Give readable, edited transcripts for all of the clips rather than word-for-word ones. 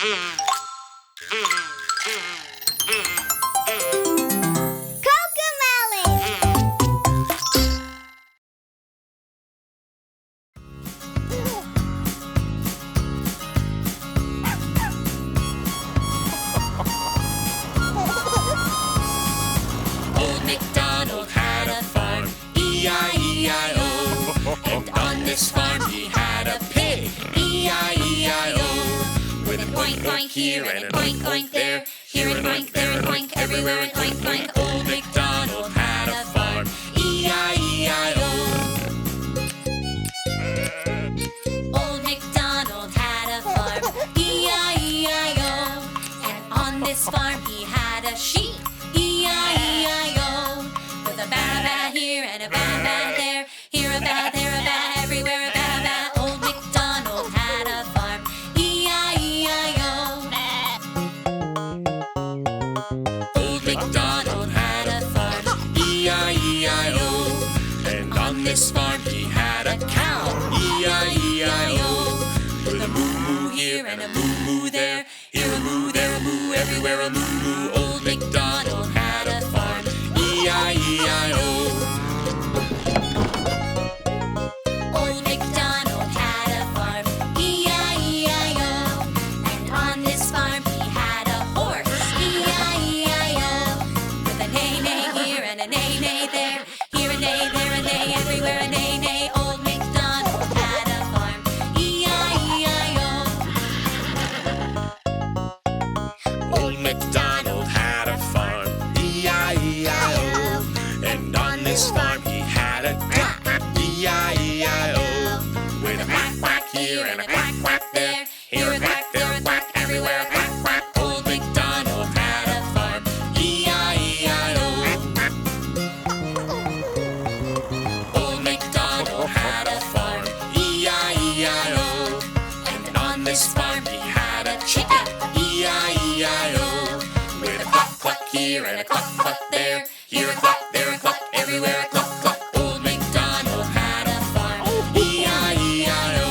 Old MacDonald had a farm, E-I-E-I-O. And on this farm he had a pig, E-I-E-I-O. With an oink oink here and an oink oink there, here an oink, there an oink, everywhere an oink oink. Old MacDonald had a farm, E-I-E-I-O. Old MacDonald had a farm, E-I-E-I-O. And on this farm he had a sheep, E-I-E-I-O. With a ba-ba here and a ba-ba there, here a ba, there a ba, everywhere a ba-ba. Old MacDonald had a farm, E-I-E-I-O. Old MacDonald had a farm, E-I-E-I-O. And on this farm he had a cow, E-I-E-I-O. With a moo-moo here and a moo-moo there, here a moo, there a moo, everywhere a moo-moo. Old MacDonald had a farm, E-I-E-I-O. Old MacDonald had a farm, E-I-E-I-O. And on this farm he had a horse, E-I-E-I-O. With a neigh-neigh here and a neigh-neigh there, here a neigh, there a neigh, everywhere a neigh-neigh. Old MacDonald had a farm, E-I-E-I-O. Old MacDonald had a farm, E-I-E-I-O. And on this farm he had a duck, E-I-E-I-O. With a quack quack here and a quack quack there, here a quack, there a quack, everywhere a quack quack. Old MacDonald had a farm, E-I-E-I-O. Old MacDonald had a farm, E-I-E-I-O. And on this farm he had a chicken, E-I-E-I-O. With a cluck cluck here and a cluck cluck there, here a cluck, there a cluck, everywhere a cluck cluck. Old MacDonald had a farm, E-I-E-I-O.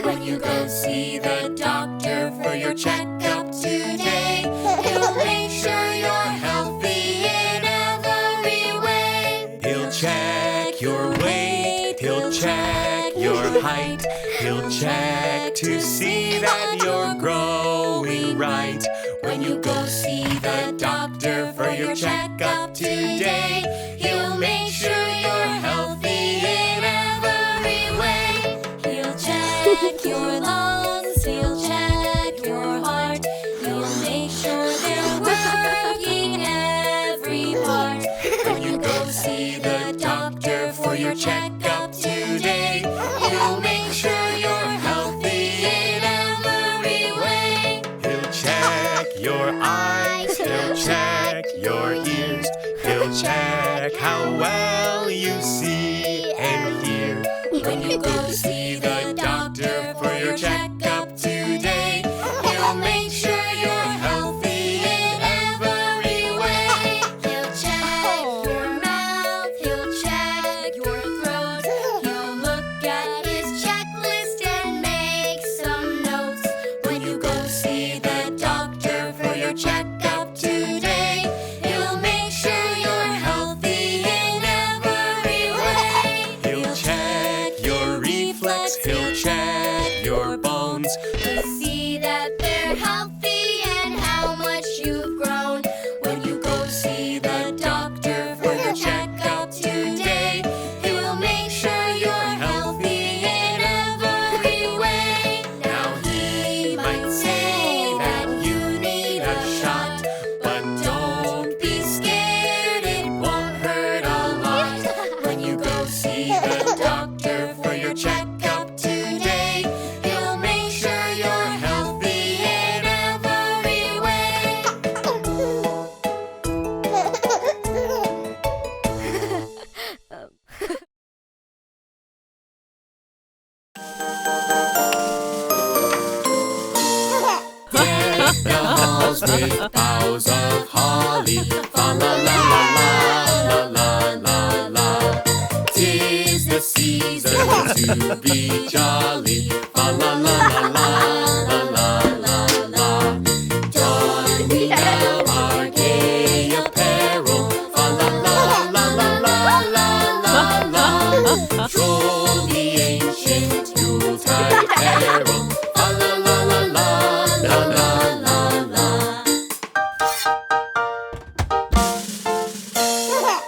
When you go see the doctor for your checkup today, he'll make sure you're healthy in every way. He'll check your weight, he'll check your height, he'll check to see that you're growing right. When you go see the doctor for your checkup today, he'll make sure you're healthy in every way. He'll check your lungs, he'll check your heart, he'll make sure they're working every part. When you go see the doctor for your checkup today, he'll make sure you're healthy in every way. He'll check your eyes, he'll check your ears, he'll check how well you see and hear. When you go see the doctor for your checkup today, he'll make sure you're healthy in every way. He'll check your mouth, he'll check your throat, he'll look at his checklist and make some notes. When you go see the doctor for your checkup today, he'll make sure you're healthy in every way. with boughs of holly. Fa la la la la la la la la. 'Tis the season to be jolly. Fa la la la la la la la la. Don we now our gay apparel. Fa la la la la la la la la. Troll the ancient Yuletide carol. Fa la la la la la la la la.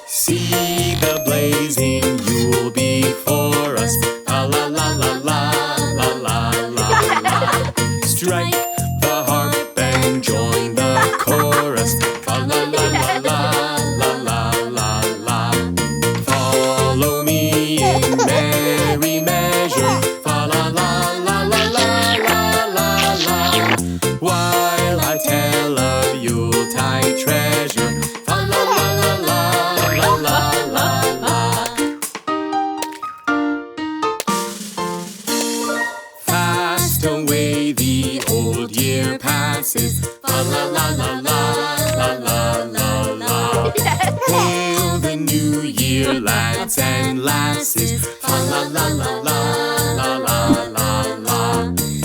See the blazing Yule before us. Fa la la la la la la la la. Strike the harp and join the chorus. Fa la la la la la la la la. Follow me in merry measure. Fa la la la la la la la la. While I tell of Yuletide treasure. Fa la la la la la la la la. Fast away the old year passes. Fa la la la la la la la la. Hail the new year, lads and lasses. Fa la la la la la la la la.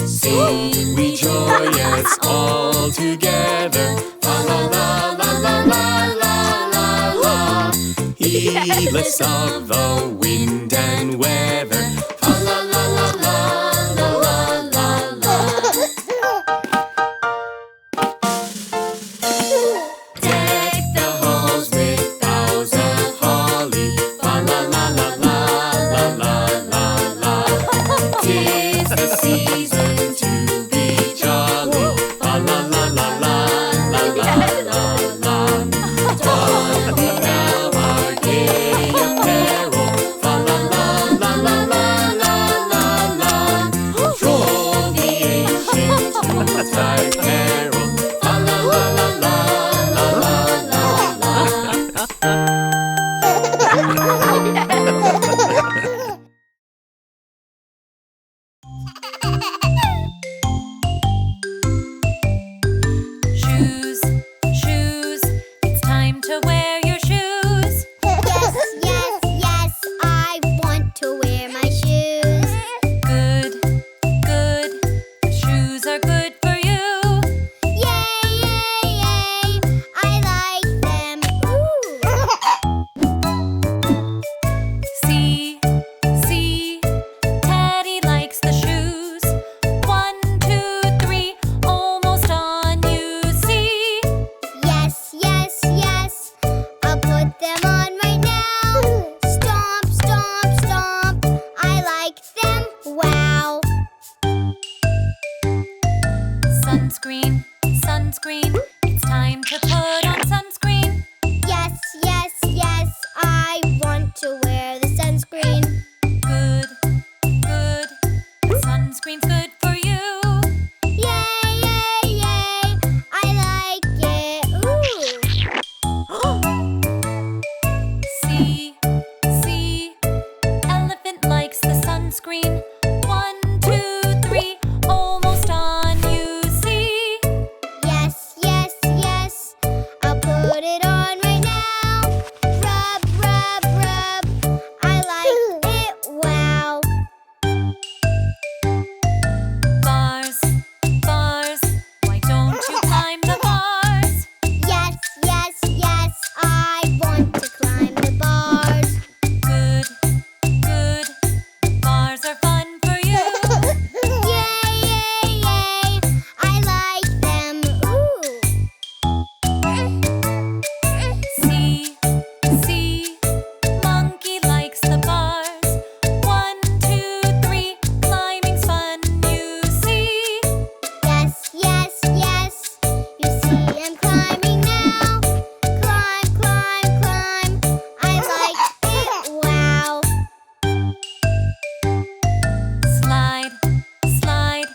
Sing we joyous all together. Fa la la la la la la la la. Heedless of the wind and weather. Fa la la la la la la la la. Deck the halls with boughs of holly. Fa la la la la la la la la. 'Tis the season to be jolly. Fa la la la la la la la la. Don we now our gay apparel. Fa la la la la la la la la. Troll the ancient Yuletide carol. Fa la la la la la la la la. Shoes, shoes, it's time to wear your shoes. Yes, yes, yes, I want to wear my shoes. Good, good, shoes are good for you. Yay, yay, yay, I like them. See, see, Teddy likes the shoes. 1, 2, 3, almost on you see. Yes, yes, yes, I'll put them on right now. Stomp, stomp, stomp, I like them. Wow. Sunscreen, sunscreen, it's time to put on sunscreen. Yes, yes, yes, I want to wear the sunscreen. Good, good, sunscreen's good for you. Yay, yay, yay, I like it. See, see, elephant likes the sunscreen. 1, 2, 3, almost on you see. Yes, yes, yes, I'll put it on right now. Rub, rub, rub, I like it. Wow. Bars, bars, why don't you climb the bars? Yes, yes, yes, I want to climb the bars. Good, good, bars are fun for you. Yay, yay, yay, I like them. See, see, monkey likes the bars. 1, 2, 3, climbing's fun, you see. Yes, yes, yes, you see I'm climbing now. Climb, climb, climb, I like it. Wow. Slide, slide,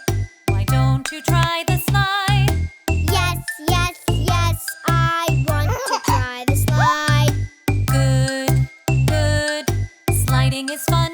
why don't you try the slide? Yes, yes, yes, I want to try the slide. Good, good, sliding is fun.